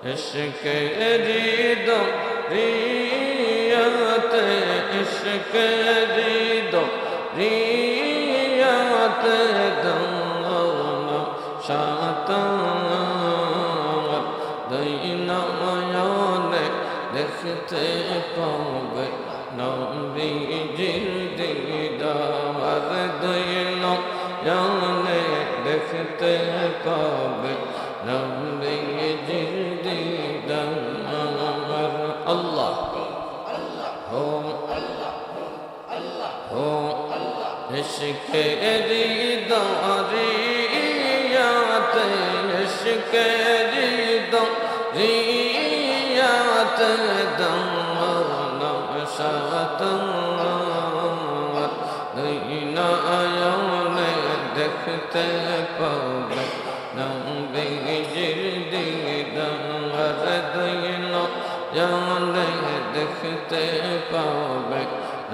इश्क रिदो रियात इश्क रिदो रियात दौना शातार दईना मायाने देखते पावे नबीजिर दीदार दईना मायाने देखते पावे नबीजिर दीदार अल्लाह हो इश्क रिदो रियात इश्क रिदो रियात दौना शातार दईना आयाने देखते पावे नबीजिर दीदार दईना आयाने देखते पावे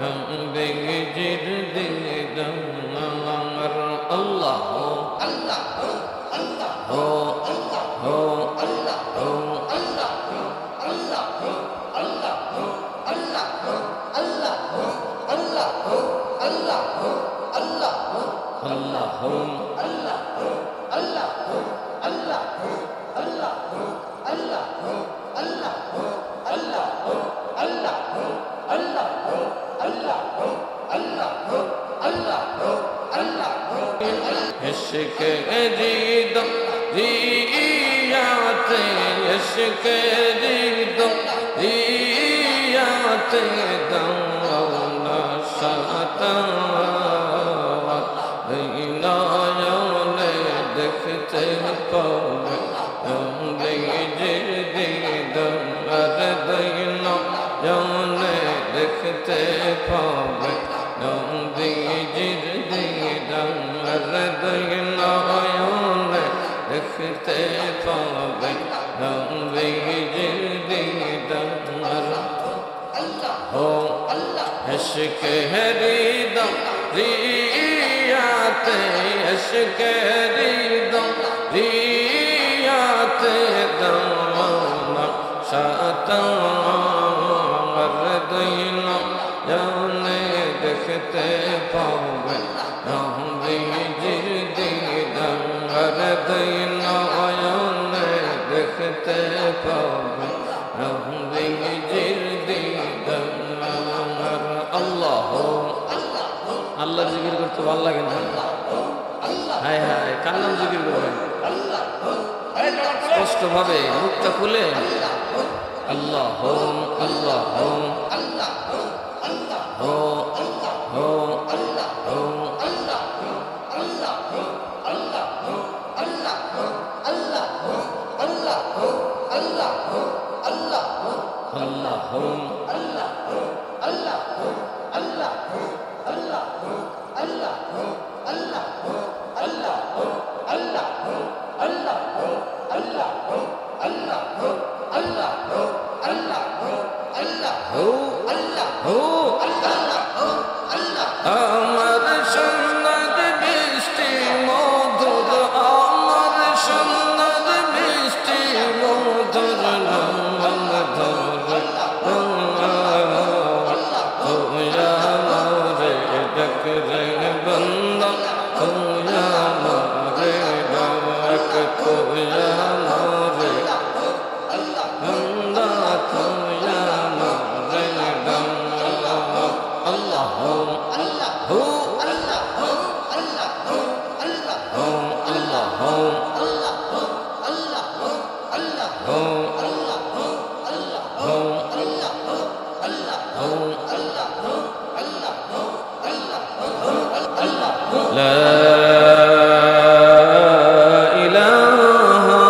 नबीजिर दीदार अल्लाह हो इश्क रिदो रियात इश्क रिदो रियात दौना शातार दईना आयाने देखते पावे नबीजिर दीदार दईना आयाने देखते पावे नबीजिर दीदार दईना आयाने देखते पावे नबीजिर दीदार हो इश्क रिदो रियात इश्क रिदो रियात दौना शातार दईना आयाने देखते पावे नबीजिर दीदार दईना आयाने देखते पावे नबीजिर दीदार अल्लाह আল্লাহ জিকির করতে ভালো লাগে না? হায় হায়, কার নাম জিকির করবেন? স্পষ্ট ভাবে মুখটা খুলে আল্লাহ হো আল্লাহ হো হো হো হো আল্লাহ হো আমার সুন্দর বৃষ্টি মধুর আমার সুন্দর বৃষ্টি মধুর নাম ধরে তোয়া মারে ডাক রে বন্দা তোয়া মারে ডাক তোয়া মারে বন্দা তোয়া মারে ডাক আল্লাহ हो अल्लाह हो अल्लाह हो अल्लाह हो अल्लाह हो अल्लाह हो अल्लाह हो अल्लाह हो अल्लाह हो अल्लाह हो अल्लाह हो अल्लाह हो अल्लाह हो अल्लाह हो अल्लाह हो अल्लाह हो ला इलाहा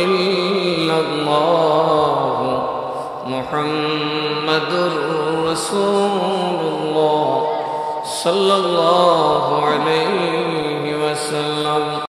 इल्लल्लाह मुहम्मदुर रसूलुल्लाह सल्लल्लाहु अलैहि वसल्लम।